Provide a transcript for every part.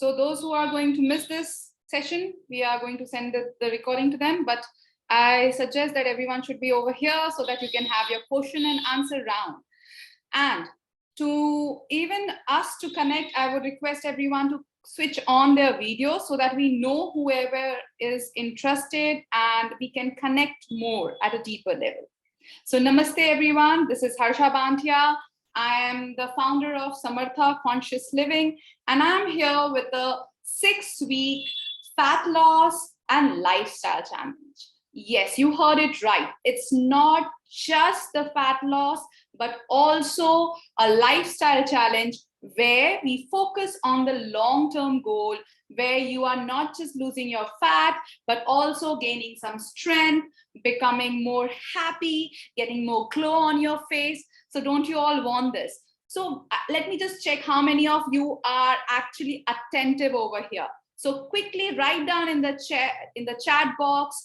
So those who are going to miss this session, we are going to send the recording to them, but I suggest that everyone should be over here so that you can have your question and answer round. And to even us to connect, I would request everyone to switch on their video so that we know whoever is interested and we can connect more at a deeper level. So namaste everyone, this is Harsha Banthia. I am the founder of Samartha Conscious Living, and I'm here with the 6-week fat loss and lifestyle challenge. Yes, you heard it right. It's not just the fat loss, but also a lifestyle challenge where we focus on the long-term goal, where you are not just losing your fat, but also gaining some strength, becoming more happy, getting more glow on your face. So don't you all want this? So let me just check how many of you are actually attentive over here. So quickly write down in the chat box,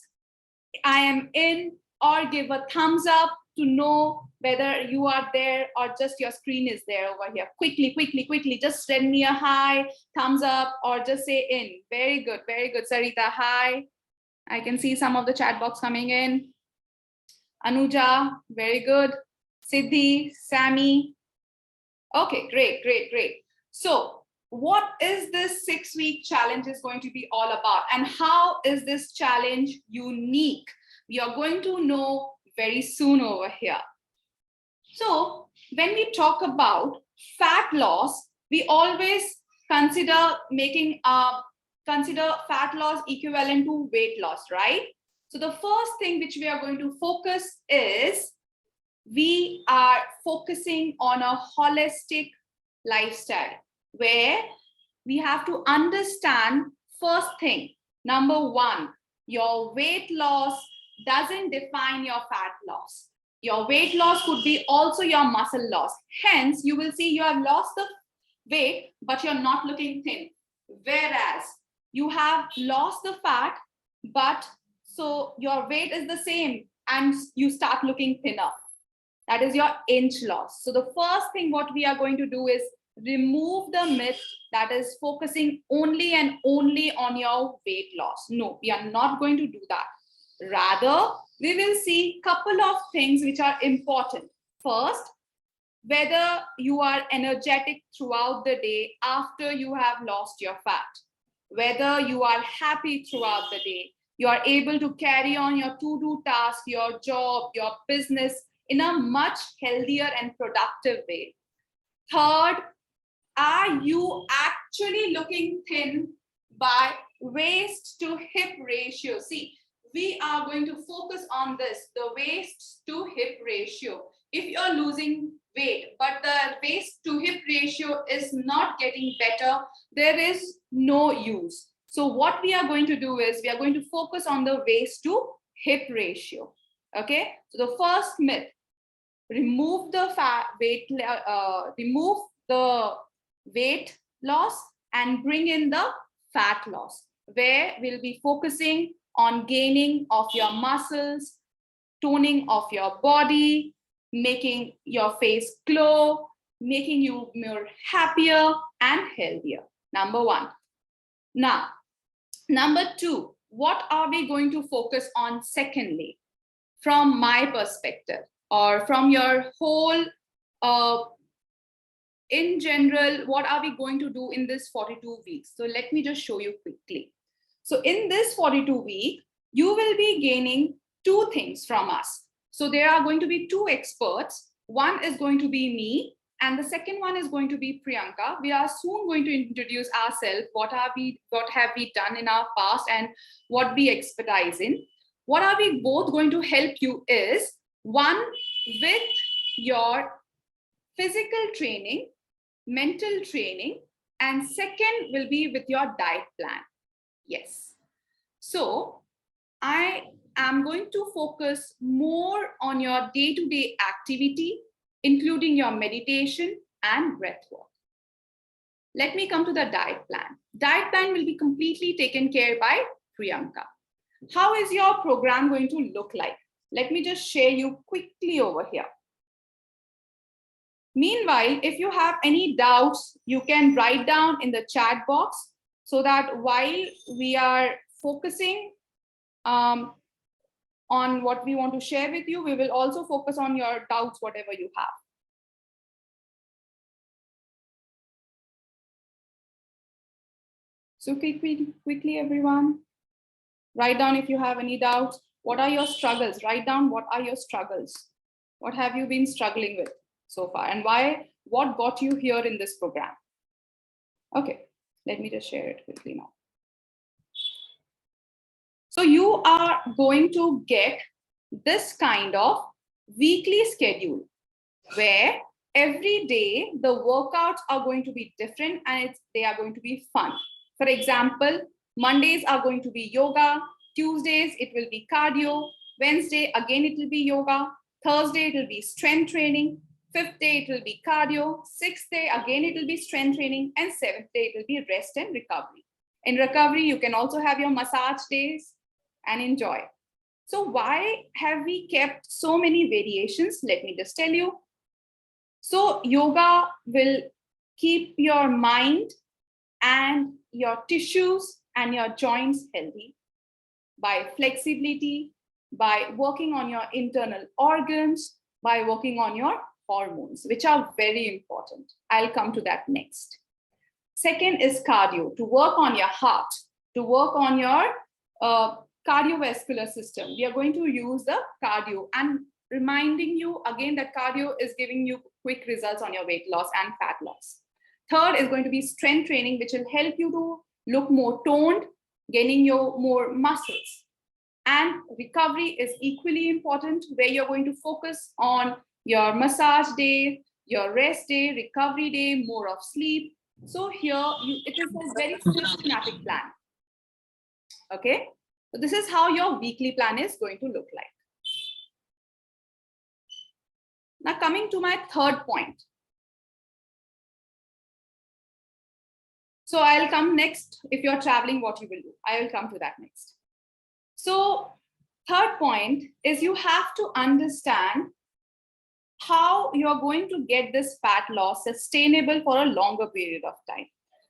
I am in, or give a thumbs up to know whether you are there or just your screen is there over here. Quickly, just send me a hi, thumbs up, or just say in. Very good, Sarita, hi. I can see some of the chat box coming in. Anuja, very good. Siddhi, Sammy. Okay, great. So what is this 6-week challenge is going to be all about, and how is this challenge unique? We are going to know very soon over here. So when we talk about fat loss, we always consider fat loss equivalent to weight loss, right? So the first thing which we are going to focus is we are focusing on a holistic lifestyle where we have to understand first thing, number one, your weight loss doesn't define your fat loss. Your weight loss could be also your muscle loss. Hence, you will see you have lost the weight, but you're not looking thin. Whereas you have lost the fat, but so your weight is the same and you start looking thinner. That is your inch loss. So the first thing what we are going to do is remove the myth that is focusing only and only on your weight loss. No, we are not going to do that. Rather, we will see a couple of things which are important. First, whether you are energetic throughout the day after you have lost your fat, whether you are happy throughout the day, you are able to carry on your to-do tasks, your job, your business in a much healthier and productive way. Third, are you actually looking thin by waist to hip ratio? See, we are going to focus on this, the waist to hip ratio. If you're losing weight, but the waist to hip ratio is not getting better, there is no use. So what we are going to do is we are going to focus on the waist to hip ratio. Okay, so the first myth, remove the weight loss and bring in the fat loss, where we'll be focusing on gaining of your muscles, toning of your body, making your face glow, making you more happier and healthier. Number one. Now, number two, what are we going to focus on secondly? From my perspective, or from your whole, in general, what are we going to do in this 42 weeks? So let me just show you quickly. So in this 42 week, you will be gaining two things from us. So there are going to be two experts. One is going to be me, and the second one is going to be Priyanka. We are soon going to introduce ourselves, what have we done in our past and what we expertise in. What are we both going to help you is, one, with your physical training, mental training, and second will be with your diet plan. Yes. So I am going to focus more on your day-to-day activity, including your meditation and breath work. Let me come to the diet plan. Diet plan will be completely taken care by Priyanka. How is your program going to look like? Let me just share you quickly over here. Meanwhile, if you have any doubts, you can write down in the chat box. so that while we are focusing on what we want to share with you, we will also focus on your doubts, whatever you have. So quickly, everyone, write down if you have any doubts. What are your struggles? Write down what are your struggles. What have you been struggling with so far, and why? What got you here in this program? Okay, let me just share it quickly now. So you are going to get this kind of weekly schedule where every day the workouts are going to be different and they are going to be fun. For example, Mondays are going to be yoga, Tuesdays it will be cardio, Wednesday again it will be yoga, Thursday it will be strength training, 5th day it will be cardio, 6th day again it will be strength training, and 7th day it will be rest and recovery. In recovery, you can also have your massage days and enjoy. So why have we kept so many variations? Let me just tell you. So yoga will keep your mind and your tissues and your joints healthy by flexibility, by working on your internal organs, by working on your hormones, which are very important. I'll come to that next. Second is cardio, to work on your heart, to work on your cardiovascular system. We are going to use the cardio, and reminding you again that cardio is giving you quick results on your weight loss and fat loss. Third is going to be strength training, which will help you to look more toned, gaining your more muscles. And recovery is equally important, where you're going to focus on your massage day, your rest day, recovery day, more of sleep. So here it is a very systematic plan. Okay, so this is how your weekly plan is going to look like. Now coming to my third point. So I'll come next. If you're traveling, what you will do, I will come to that next. So third point is you have to understand how you're going to get this fat loss sustainable for a longer period of time.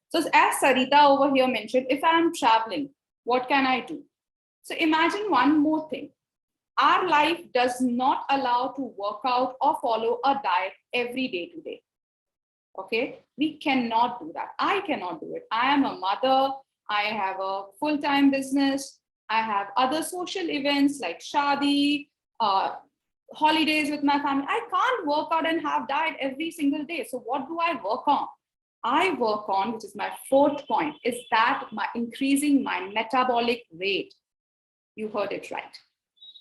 So as Sarita over here mentioned, if I'm traveling, what can I do? So imagine one more thing. Our life does not allow to work out or follow a diet every day to day. Okay, we cannot do that. I cannot do it. I am a mother. I have a full-time business. I have other social events like shadi, holidays with my family. I can't work out and have diet every single day. So what do I work on? I work on, which is my fourth point, is that increasing my metabolic rate. You heard it right.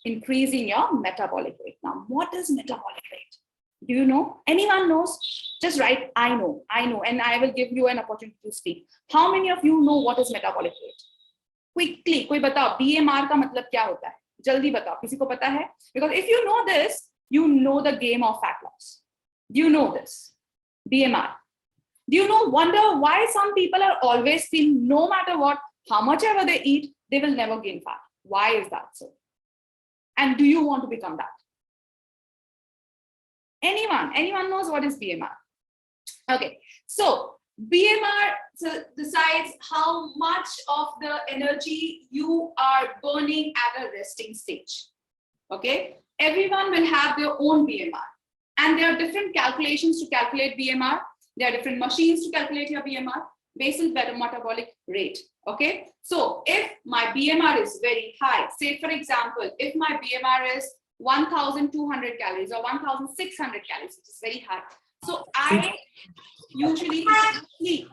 Increasing your metabolic rate. Now, what is metabolic rate? Do you know? Anyone knows? Just write, I know, and I will give you an opportunity to speak. How many of you know what is metabolic rate? Quickly, कोई बताओ, BMR का मतलब क्या होता है? जल्दी बताओ, किसी को पता है? Because if you know this, you know the game of fat loss. Do you know this? BMR. Do you wonder why some people are always thin, no matter what, how much ever they eat, they will never gain fat? Why is that so? And do you want to become that? Anyone knows what is BMR? Okay, so BMR decides how much of the energy you are burning at a resting stage. Okay, everyone will have their own BMR, and there are different calculations to calculate BMR. There are different machines to calculate your BMR, basal metabolic rate. Okay, so if my BMR is very high, say for example, if my BMR is 1,200 calories or 1,600 calories, which is very high. So I usually sleep.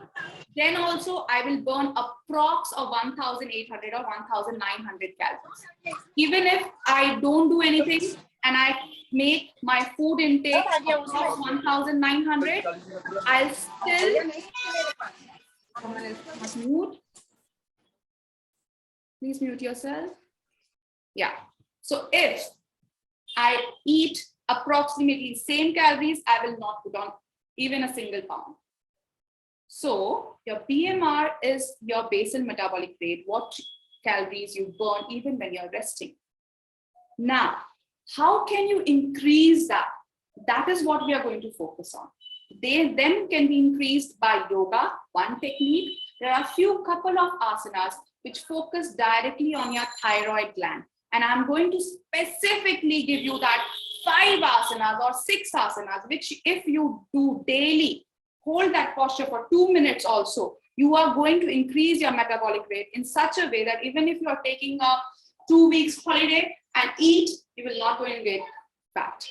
Then also I will burn approx of 1,800 or 1,900 calories. Even if I don't do anything and I make my food intake of 1,900, I'll still mute. Please mute yourself. Yeah. So if I eat approximately same calories, I will not put on even a single pound. So your BMR is your basal metabolic rate, what calories you burn even when you're resting. Now, how can you increase that? That is what we are going to focus on. Them can be increased by yoga, one technique. there are a couple of asanas which focus directly on your thyroid gland. And I'm going to specifically give you that 5 asanas or 6 asanas, which if you do daily, hold that posture for 2 minutes also, you are going to increase your metabolic rate in such a way that even if you are taking a 2 weeks holiday and eat, you will not going to get fat.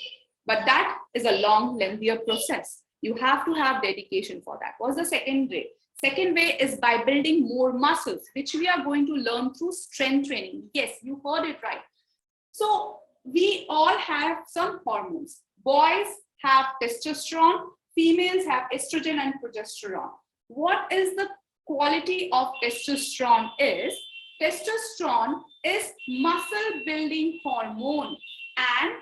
But that is a long, lengthier process. You have to have dedication for that. What's the second way? Second way is by building more muscles, which we are going to learn through strength training. Yes, you heard it right. So we all have some hormones. Boys have testosterone, females have estrogen and progesterone. What is the quality of testosterone is? Testosterone is muscle building hormone and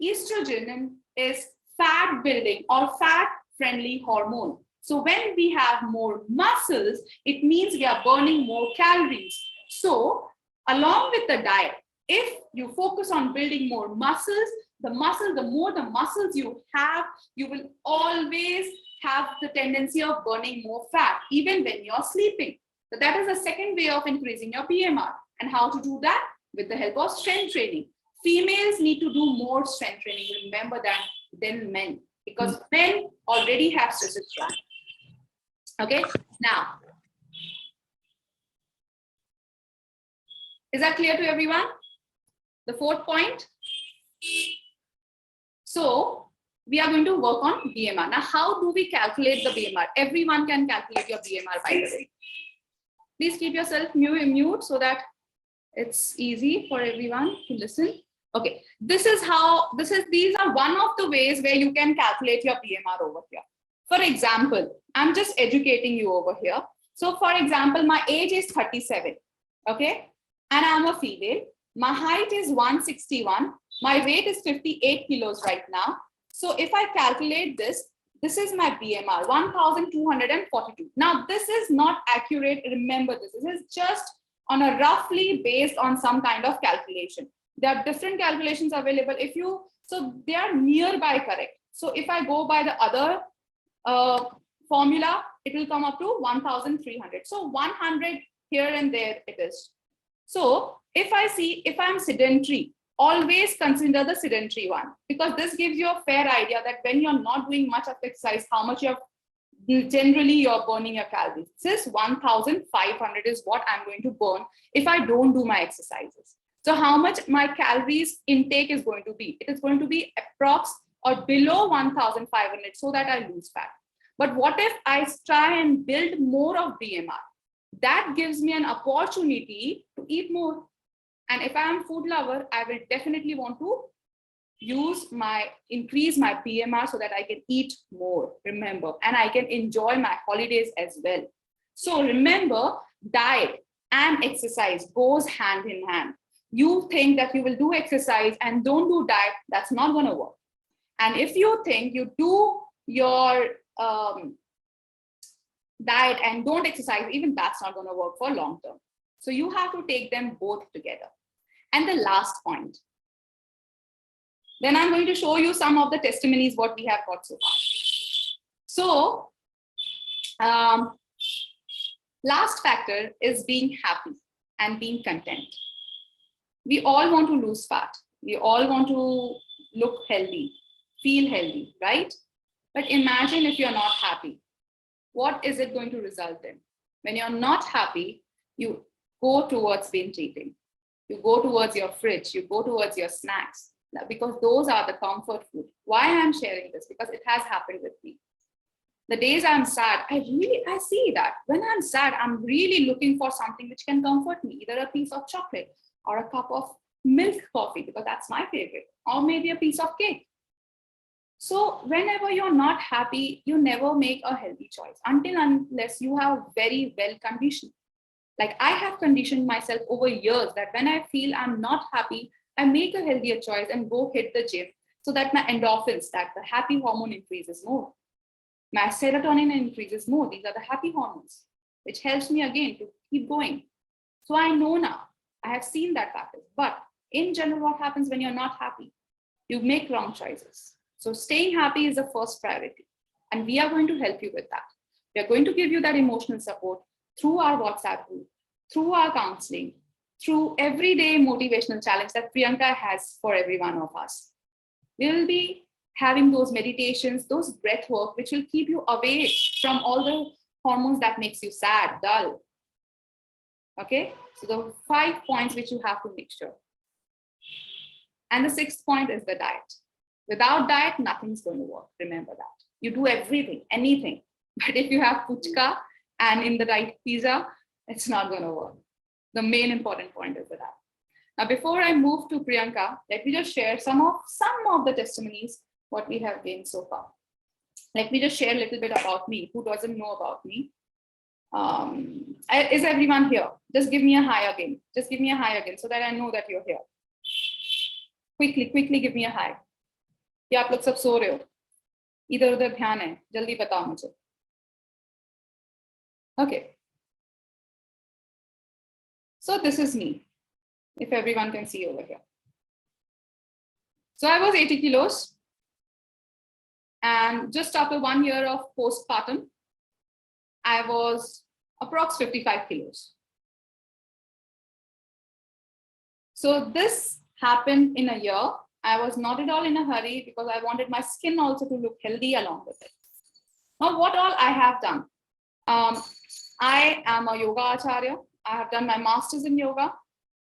estrogen is fat building or fat friendly hormone. So when we have more muscles, it means we are burning more calories. So along with the diet, if you focus on building more muscles, the more the muscles you have, you will always have the tendency of burning more fat, even when you're sleeping. So that is the second way of increasing your BMR. And how to do that? With the help of strength training. Females need to do more strength training, remember that, than men, because men already have testosterone. Okay, now, is that clear to everyone? The fourth point. So we are going to work on BMR. Now, how do we calculate the BMR? Everyone can calculate your BMR, by the way. Please keep yourself mute so that it's easy for everyone to listen. Okay, these are one of the ways where you can calculate your BMR over here. For example, I'm just educating you over here. So for example, my age is 37, okay? And I'm a female. My height is 161. My weight is 58 kilos right now. So if I calculate this is my BMR, 1242. Now, this is not accurate. Remember this. This is just on a roughly based on some kind of calculation. There are different calculations available. So they are nearby correct. So if I go by the other formula, it will come up to 1,300. So 100 here and there it is. So if I'm sedentary, always consider the sedentary one, because this gives you a fair idea that when you're not doing much of exercise, how much you're burning your calories. This 1,500 is what I'm going to burn if I don't do my exercises. So how much my calories intake is going to be? It is going to be approx or below 1,500 so that I lose fat. But what if I try and build more of BMR? That gives me an opportunity to eat more. And if I'm a food lover, I will definitely want to increase my BMR so that I can eat more, remember, and I can enjoy my holidays as well. So remember, diet and exercise goes hand in hand. You think that you will do exercise and don't do diet, that's not going to work. And if you think you do your diet and don't exercise, even that's not going to work for long term. So you have to take them both together. And the last point, then I'm going to show you some of the testimonies what we have got so far. So last factor is being happy and being content. We all want to lose fat. We all want to look healthy, feel healthy, right? But imagine if you're not happy. What is it going to result in? When you're not happy, you go towards binge eating. You go towards your fridge. You go towards your snacks, because those are the comfort food. Why I'm sharing this? Because it has happened with me. The days I'm sad, I see that. When I'm sad, I'm really looking for something which can comfort me, either a piece of chocolate or a cup of milk coffee, because that's my favorite, or maybe a piece of cake. So whenever you're not happy, you never make a healthy choice unless you have very well conditioned. Like I have conditioned myself over years that when I feel I'm not happy, I make a healthier choice and go hit the gym so that my endorphins, that the happy hormone increases more. My serotonin increases more. These are the happy hormones, which helps me again to keep going. So I know now, I have seen that practice. But in general, what happens when you're not happy? You make wrong choices. So staying happy is the first priority. And we are going to help you with that. We are going to give you that emotional support. through our WhatsApp group, through our counseling, through everyday motivational challenge that Priyanka has for every one of us. We will be having those meditations, those breath work, which will keep you away from all the hormones that makes you sad, dull. Okay, so the 5 points which you have to make sure. And the 6th point is the diet. Without diet, nothing's going to work. Remember that. You do everything, anything. But if you have puchka and in the right pizza, it's not going to work. The main important point is the diet. Now, before I move to Priyanka, let me just share some of the testimonies, what we have gained so far. Let me just share a little bit about me. Who doesn't know about me? Is everyone here? Just give me a hi again. Just give me a hi again so that I know that you're here. Quickly give me a hi. क्या आप लोग सब सो रहे हो? इधर उधर ध्यान है, जल्दी बताओ मुझे. Okay. So this is me, if everyone can see over here. So I was 80 kilos. And just after 1 year of postpartum, I was approx 55 kilos. So this happened in a year. I was not at all in a hurry because I wanted my skin also to look healthy along with it. Now, what all I have done? I am a yoga Acharya. I have done my master's in yoga.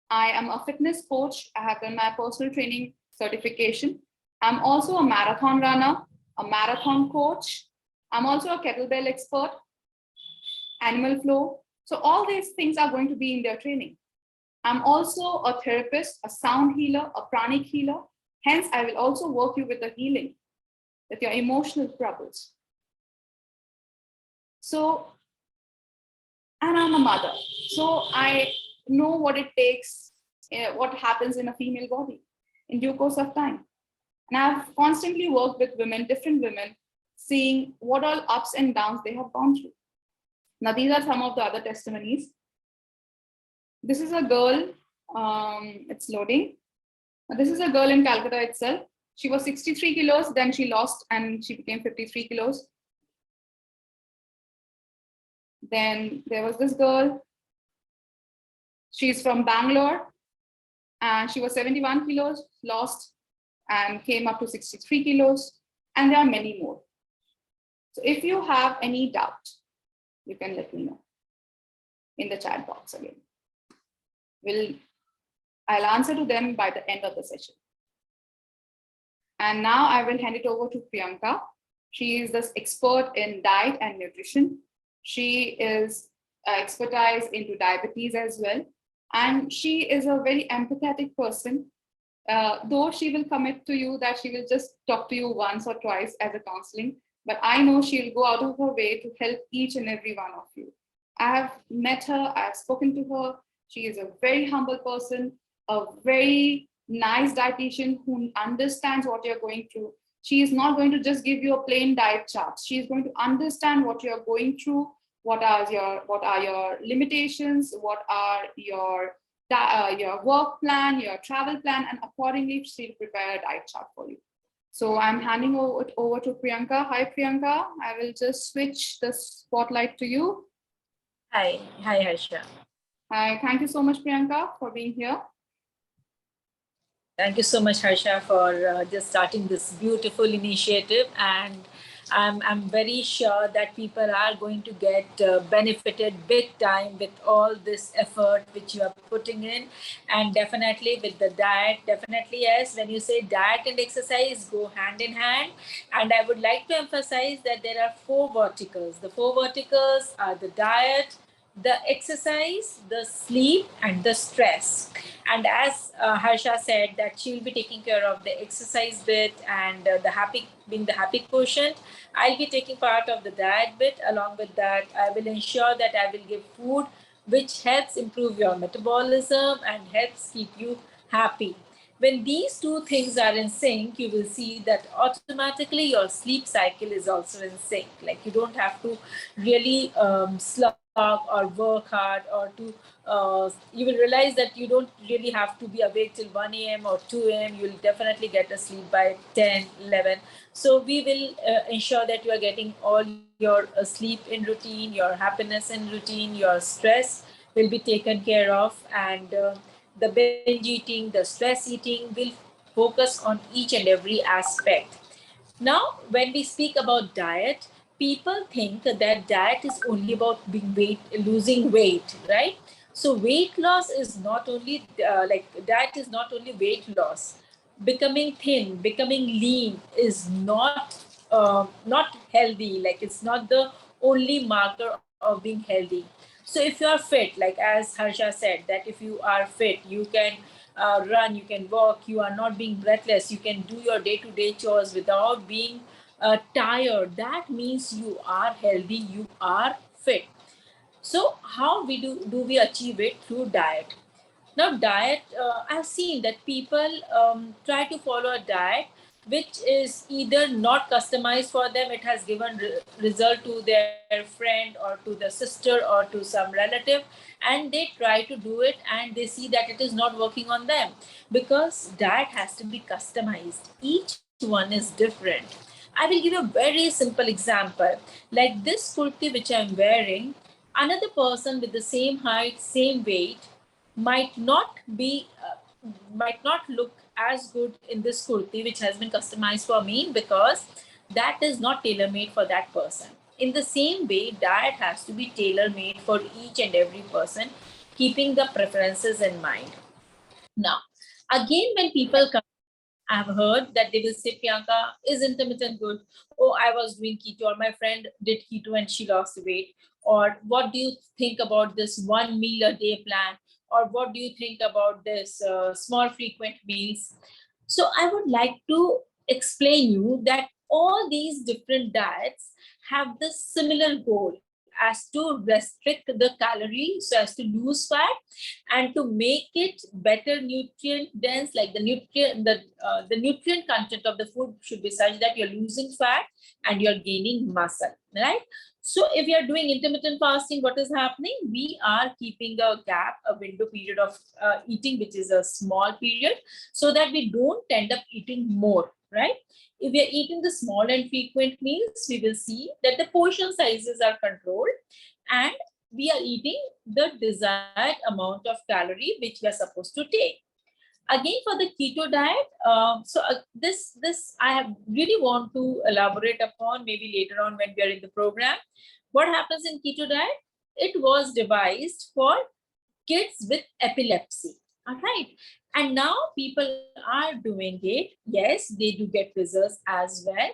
I am a fitness coach. I have done my personal training certification. I'm also a marathon runner, a marathon coach. I'm also a kettlebell expert, animal flow. So all these things are going to be in their training. I'm also a therapist, a sound healer, a pranic healer. Hence, I will also work you with the healing, with your emotional troubles. So, and I'm a mother. So I know what it takes, what happens in a female body in due course of time. And I've constantly worked with women, different women, seeing what all ups and downs they have gone through. Now, these are some of the other testimonies. This is a girl, it's loading. This is a girl in Calcutta itself. She was 63 kilos, then she lost and she became 53 kilos. Then there was this girl. She's from Bangalore and she was 71 kilos, lost and came up to 63 kilos. And there are many more. So if you have any doubt, you can let me know in the chat box again. I'll answer to them by the end of the session. And now I will hand it over to Priyanka. She is the expert in diet and nutrition. She is expertise into diabetes as well. And she is a very empathetic person. Though she will commit to you that she will just talk to you once or twice as a counseling, but I know she'll go out of her way to help each and every one of you. I have met her, I have spoken to her. She is a very humble person, a very nice dietitian who understands what you're going through. She is not going to just give you a plain diet chart. She is going to understand what you're going through, what are your limitations, what are your work plan, your travel plan, and accordingly she'll prepare a diet chart for you. So I'm handing over to Priyanka. Hi, Priyanka. I will just switch the spotlight to you. Hi, Harsha. Hi, thank you so much, Priyanka, for being here. Thank you so much, Harsha, for just starting this beautiful initiative. And I'm very sure that people are going to get benefited big time with all this effort which you are putting in. And definitely with the diet, definitely yes, when you say diet and exercise go hand in hand. And I would like to emphasize that there are 4 verticals. The 4 verticals are the diet, the exercise, the sleep, and the stress. And as Harsha said, that she'll be taking care of the exercise bit and being the happy quotient. I'll be taking part of the diet bit. Along with that, I will ensure that I will give food which helps improve your metabolism and helps keep you happy. When these 2 things are in sync, you will see that automatically your sleep cycle is also in sync. Like you don't have to really slog or work hard, or to you will realize that you don't really have to be awake till 1 a.m. or 2 a.m. You'll definitely get a sleep by 10, 11. So we will ensure that you are getting all your sleep in routine, your happiness in routine, your stress will be taken care of, and the binge eating, the stress eating will focus on each and every aspect. Now, when we speak about diet, people think that diet is only about losing weight, right? So weight loss is not only diet is not only weight loss. Becoming thin, becoming lean is not healthy. Like, it's not the only marker of being healthy. So if you are fit, like as Harsha said, that if you are fit, you can run, you can walk, you are not being breathless, you can do your day-to-day chores without being tired. That means you are healthy, you are fit. So how do we achieve it? Through diet. Now, diet, I've seen that people try to follow a diet which is either not customized for them, it has given result to their friend or to the sister or to some relative, and they try to do it and they see that it is not working on them, because diet has to be customized. Each one is different. I will give you a very simple example. Like this kurti which I'm wearing, another person with the same height, same weight, might not be might not look as good in this kurti which has been customized for me, because that is not tailor made for that person. In the same way, diet has to be tailor made for each and every person, keeping the preferences in mind. Now, again, when people come, I've heard that they will say, Priyanka, is intermittent good? Oh, I was doing keto, or my friend did keto and she lost weight. Or what do you think about this one meal a day plan? Or what do you think about this small frequent meals? So I would like to explain you that all these different diets have the similar goal, as to restrict the calorie so as to lose fat, and to make it better nutrient dense. Like the nutrient content of the food should be such that you're losing fat and you're gaining muscle, right? So if you are doing intermittent fasting, what is happening? We are keeping a gap, a window period of eating, which is a small period, so that we don't end up eating more, right? If we are eating the small and frequent meals, we will see that the portion sizes are controlled and we are eating the desired amount of calorie which we are supposed to take. Again, for the keto diet, this I have really want to elaborate upon maybe later on when we are in the program. What happens in keto diet? It was devised for kids with epilepsy. All right. And now people are doing it. Yes, they do get results as well.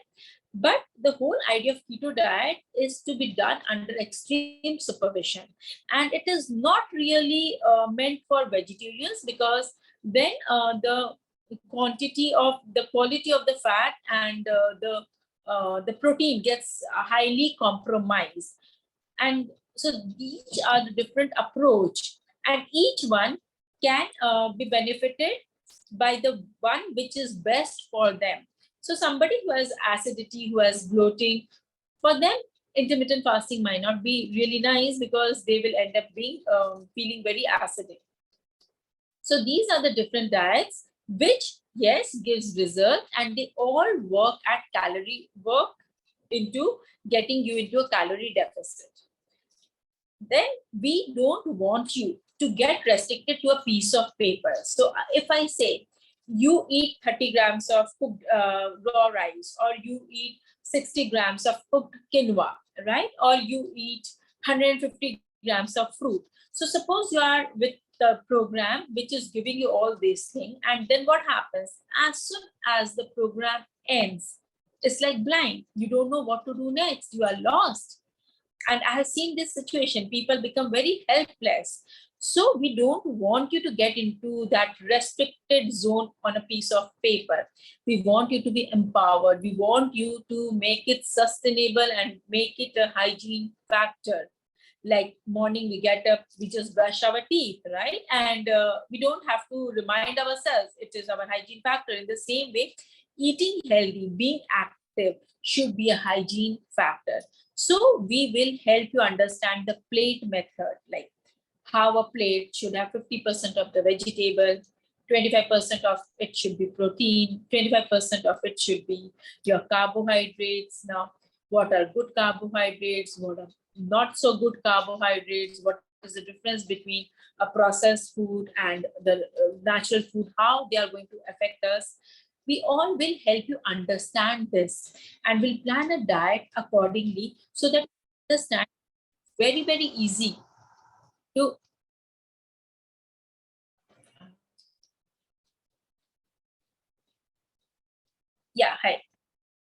But the whole idea of keto diet is to be done under extreme supervision. And it is not really meant for vegetarians, because then the quality of the fat and the protein gets highly compromised. And so these are the different approach, and each one can be benefited by the one which is best for them. So somebody who has acidity, who has bloating, for them intermittent fasting might not be really nice, because they will end up being feeling very acidic. So these are the different diets which, yes, gives result, and they all work into getting you into a calorie deficit. Then we don't want you to get restricted to a piece of paper. So if I say you eat 30 grams of cooked raw rice, or you eat 60 grams of cooked quinoa, right? Or you eat 150 grams of fruit. So suppose you are with the program which is giving you all these things, and then what happens? As soon as the program ends, it's like blind. You don't know what to do next. You are lost. And I have seen this situation. People become very helpless. So we don't want you to get into that restricted zone on a piece of paper. We want you to be empowered. We want you to make it sustainable and make it a hygiene factor. Like morning we get up, we just brush our teeth, right? And we don't have to remind ourselves it is our hygiene factor. In the same way, eating healthy, being active should be a hygiene factor. So we will help you understand the plate method, like how a plate should have 50% of the vegetable, 25% of it should be protein, 25% of it should be your carbohydrates. Now, what are good carbohydrates? What are not so good carbohydrates? What is the difference between a processed food and the natural food? How they are going to affect us? We all will help you understand this, and will plan a diet accordingly so that you understand very easy to. Yeah, hi.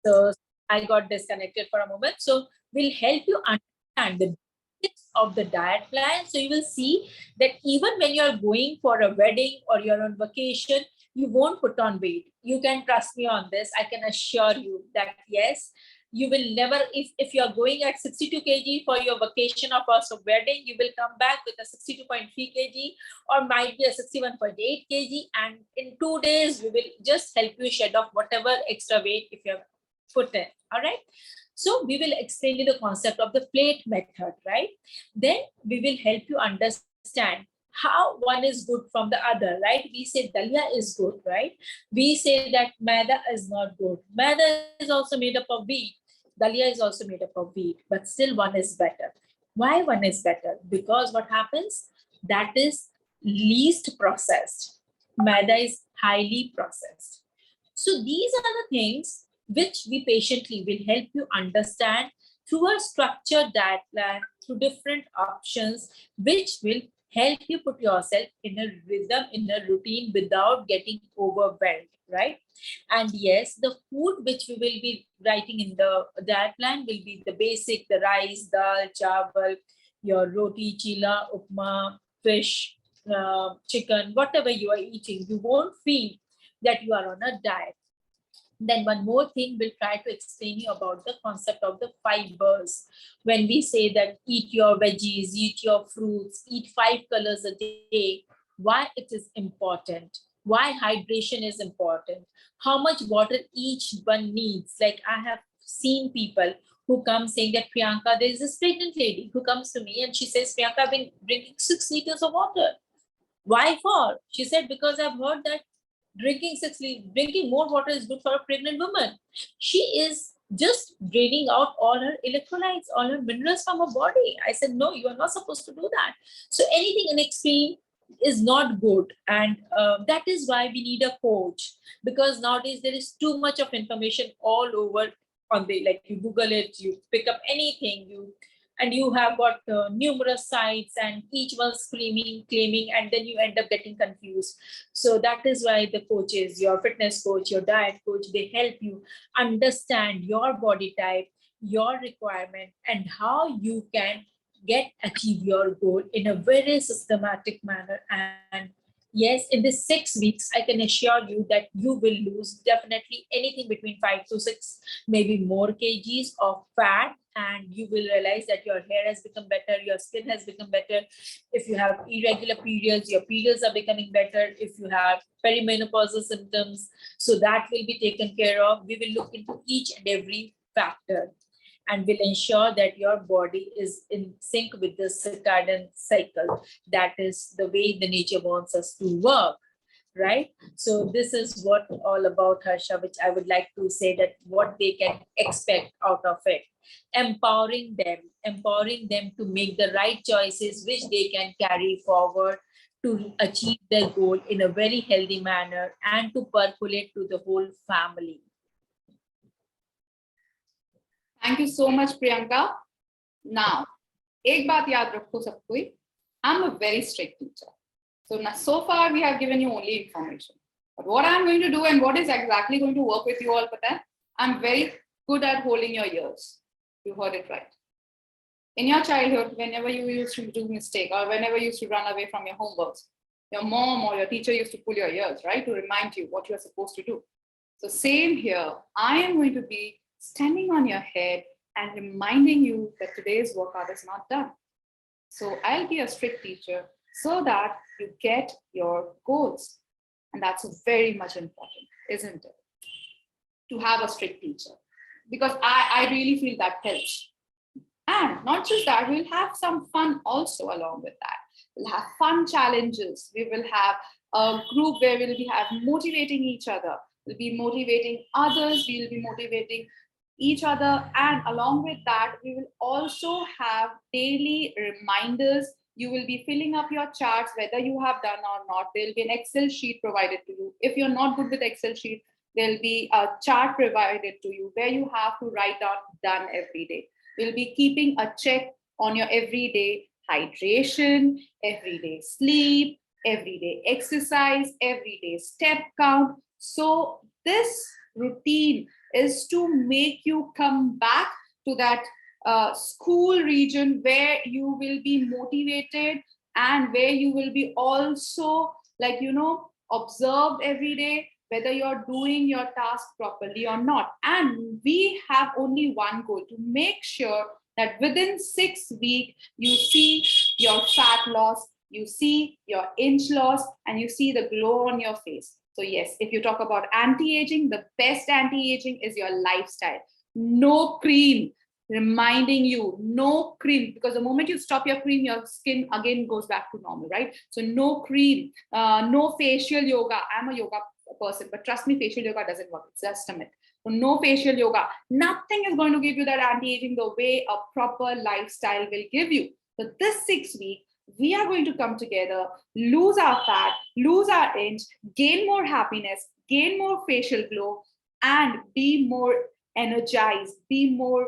So I got disconnected for a moment. So we'll help you understand the basics of the diet plan. So you will see that even when you're going for a wedding or you're on vacation, you won't put on weight. You can trust me on this. I can assure you that yes, you will never, if you're going at 62 kg for your vacation or for some wedding, you will come back with a 62.3 kg or might be a 61.8 kg. And in 2 days, we will just help you shed off whatever extra weight if you have put in. All right. So we will explain you the concept of the plate method, right? Then we will help you understand how one is good from the other, right? We say dalia is good, right? We say that maida is not good. Maida is also made up of wheat. Dalia is also made up of wheat, but still one is better. Why one is better? Because what happens? That is least processed. Maida is highly processed. So these are the things which we patiently will help you understand through a structured diet plan, through different options, which will help you put yourself in a rhythm, in a routine without getting overwhelmed, right? And yes, the food which we will be writing in the diet plan will be the basic, the rice, dal, chawal, your roti, chila, upma, fish, chicken, whatever you are eating. You won't feel that you are on a diet. Then one more thing, we'll try to explain you about the concept of the fibers. When we say that eat your veggies, eat your fruits, eat 5 colors a day, why it is important, why hydration is important, how much water each one needs. Like I have seen people who come saying that Priyanka, there is this pregnant lady who comes to me and she says, Priyanka, I've been drinking 6 liters of water. Why for? She said, because I've heard that drinking more water is good for a pregnant woman. She is just draining out all her electrolytes, all her minerals from her body. I said, no, you are not supposed to do that. So anything in extreme is not good. And that is why we need a coach, because nowadays there is too much of information all over on the, like you Google it, you pick up anything, and you have got numerous sites and each one screaming, claiming, and then you end up getting confused. So that is why the coaches, your fitness coach, your diet coach, they help you understand your body type, your requirement, and how you can achieve your goal in a very systematic manner. And yes, in the 6 weeks, I can assure you that you will lose definitely anything between 5 to 6, maybe more kgs of fat, and you will realize that your hair has become better, your skin has become better. If you have irregular periods, your periods are becoming better. If you have perimenopausal symptoms, so that will be taken care of. We will look into each and every factor and will ensure that your body is in sync with the circadian cycle. That is the way the nature wants us to work, right? So this is what all about, Harsha, which I would like to say that what they can expect out of it. Empowering them to make the right choices, which they can carry forward to achieve their goal in a very healthy manner and to percolate to the whole family. Thank you so much, Priyanka. Now, एक बात याद रखो सब कोई, I'm a very strict teacher. So far we have given you only information. But what I'm going to do and what is exactly going to work with you all, pata hai? I'm very good at holding your ears. You heard it right. In your childhood, whenever you used to do mistake or whenever you used to run away from your homeworks, your mom or your teacher used to pull your ears, right, to remind you what you're supposed to do. So same here, I am going to be standing on your head and reminding you that today's workout is not done. So I'll be a strict teacher so that you get your goals. And that's very much important, isn't it? To have a strict teacher. Because I really feel that helps. And not just that, we'll have some fun also along with that. We'll have fun challenges. We will have a group where we'll be motivating each other. We'll be motivating others. We'll be motivating each other. And along with that, we will also have daily reminders. You will be filling up your charts, whether you have done or not. There'll be an Excel sheet provided to you. If you're not good with Excel sheet, there'll be a chart provided to you where you have to write down done every day. We'll be keeping a check on your everyday hydration, everyday sleep, everyday exercise, everyday step count. So this routine is to make you come back to that school region where you will be motivated and where you will be also, like, observed every day whether you're doing your task properly or not. And we have only one goal: to make sure that within 6 weeks you see your fat loss, you see your inch loss, and you see the glow on your face. So yes, if you talk about anti-aging, the best anti-aging is your lifestyle. No cream, reminding you, no cream, because the moment you stop your cream, your skin again goes back to normal, right? So no cream, no facial yoga. I'm a yoga person, but trust me, facial yoga doesn't work. It's just a myth. So no facial yoga. Nothing is going to give you that anti-aging the way a proper lifestyle will give you. So this 6 weeks, we are going to come together, lose our fat, lose our inch, gain more happiness, gain more facial glow, and be more energized, be more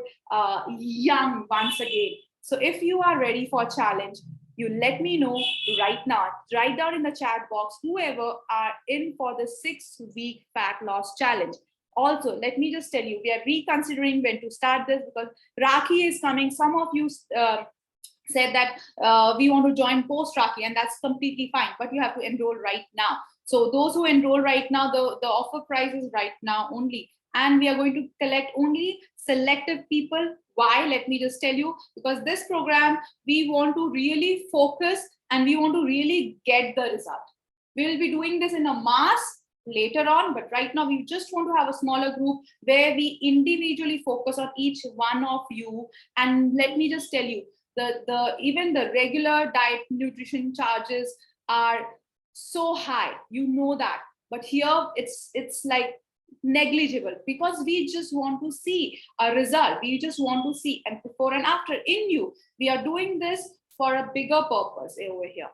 young once again. So if you are ready for a challenge, you let me know right now. Write down in the chat box whoever are in for the 6 week fat loss challenge. Also, let me just tell you, we are reconsidering when to start this because Rakhi is coming. Some of you said that we want to join post Rakhi, and that's completely fine, but you have to enroll right now. So those who enroll right now, the offer price is right now only. And we are going to collect only selective people. Why? Let me just tell you, because this program, we want to really focus and we want to really get the result. We will be doing this in a mass later on, but right now we just want to have a smaller group where we individually focus on each one of you. And let me just tell you, even the regular diet nutrition charges are so high, you know that, but here it's like negligible, because we just want to see a result. We just want to see and before and after in you. We are doing this for a bigger purpose over here.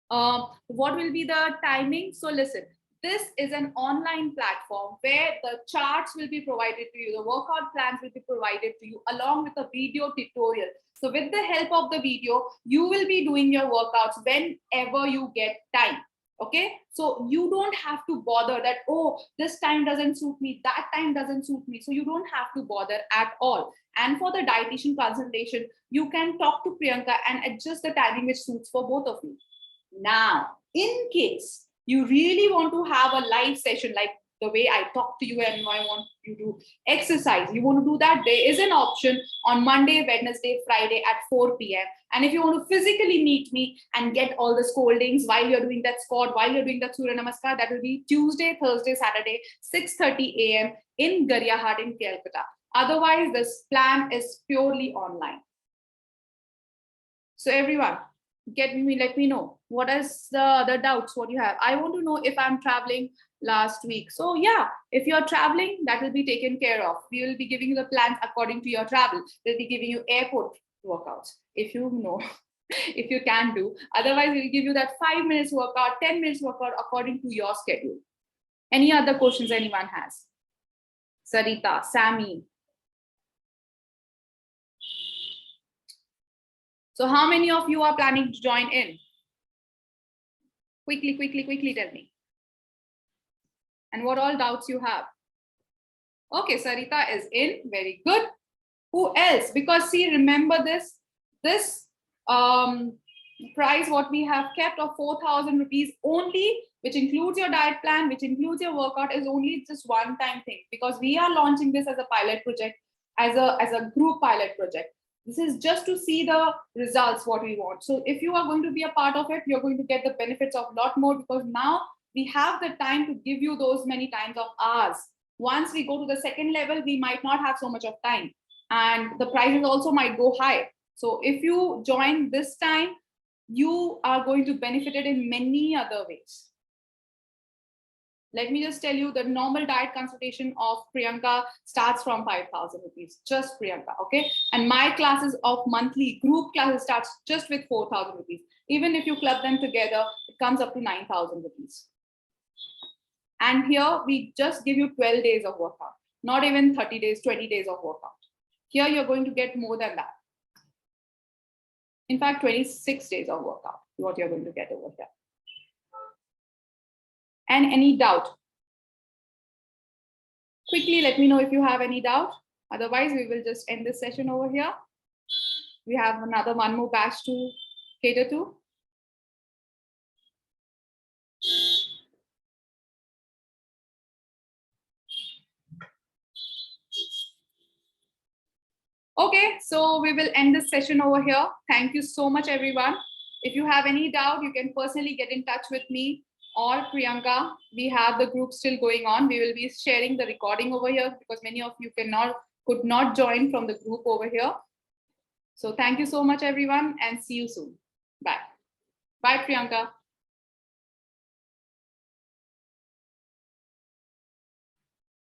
What will be the timing? So listen, this is an online platform where the charts will be provided to you, the workout plans will be provided to you along with a video tutorial. So with the help of the video, you will be doing your workouts whenever you get time. Okay, so you don't have to bother that, oh, this time doesn't suit me, that time doesn't suit me. So you don't have to bother at all. And for the dietitian consultation, you can talk to Priyanka and adjust the timing which suits for both of you. Now, in case you really want to have a live session like the way I talk to you and I want you to exercise, you want to do that, there is an option on Monday, Wednesday, Friday at 4 p.m. And if you want to physically meet me and get all the scoldings while you're doing that squat, while you're doing that Surya Namaskar, that will be Tuesday, Thursday, Saturday, 6:30 a.m. in Garyahat in Calcutta. Otherwise, this plan is purely online. So everyone, let me know what is the doubts, what you have. I want to know if I'm traveling last week. So yeah, if you're traveling, that will be taken care of. We will be giving you the plans according to your travel. We'll be giving you airport workouts if you know, if you can do. Otherwise, we'll give you that 5 minutes workout, 10 minutes workout according to your schedule. Any other questions anyone has? Sarita, Sammy. So how many of you are planning to join in? Quickly tell me. And what all doubts you have? Okay, Sarita is in. Very good. Who else? Because see, remember this price what we have kept of 4,000 rupees only, which includes your diet plan, which includes your workout, is only just one-time thing, because we are launching this as a pilot project, as a group pilot project. This is just to see the results what we want. So if you are going to be a part of it, you're going to get the benefits of a lot more, because now we have the time to give you those many times of hours. Once we go to the second level, we might not have so much of time, and the prices also might go high. So if you join this time, you are going to benefit it in many other ways. Let me just tell you, the normal diet consultation of Priyanka starts from 5,000 rupees, just Priyanka, okay? And my classes of monthly group classes starts just with 4,000 rupees. Even if you club them together, it comes up to 9,000 rupees. And here we just give you 12 days of workout, not even 30 days, 20 days of workout. Here you're going to get more than that. In fact, 26 days of workout, what you're going to get over here. And any doubt? Quickly, let me know if you have any doubt. Otherwise, we will just end this session over here. We have one more batch to cater to. Okay, so we will end this session over here. Thank you so much, everyone. If you have any doubt, you can personally get in touch with me or Priyanka. We have the group still going on. We will be sharing the recording over here because many of you could not join from the group over here. So thank you so much, everyone, and see you soon. Bye. Bye, Priyanka.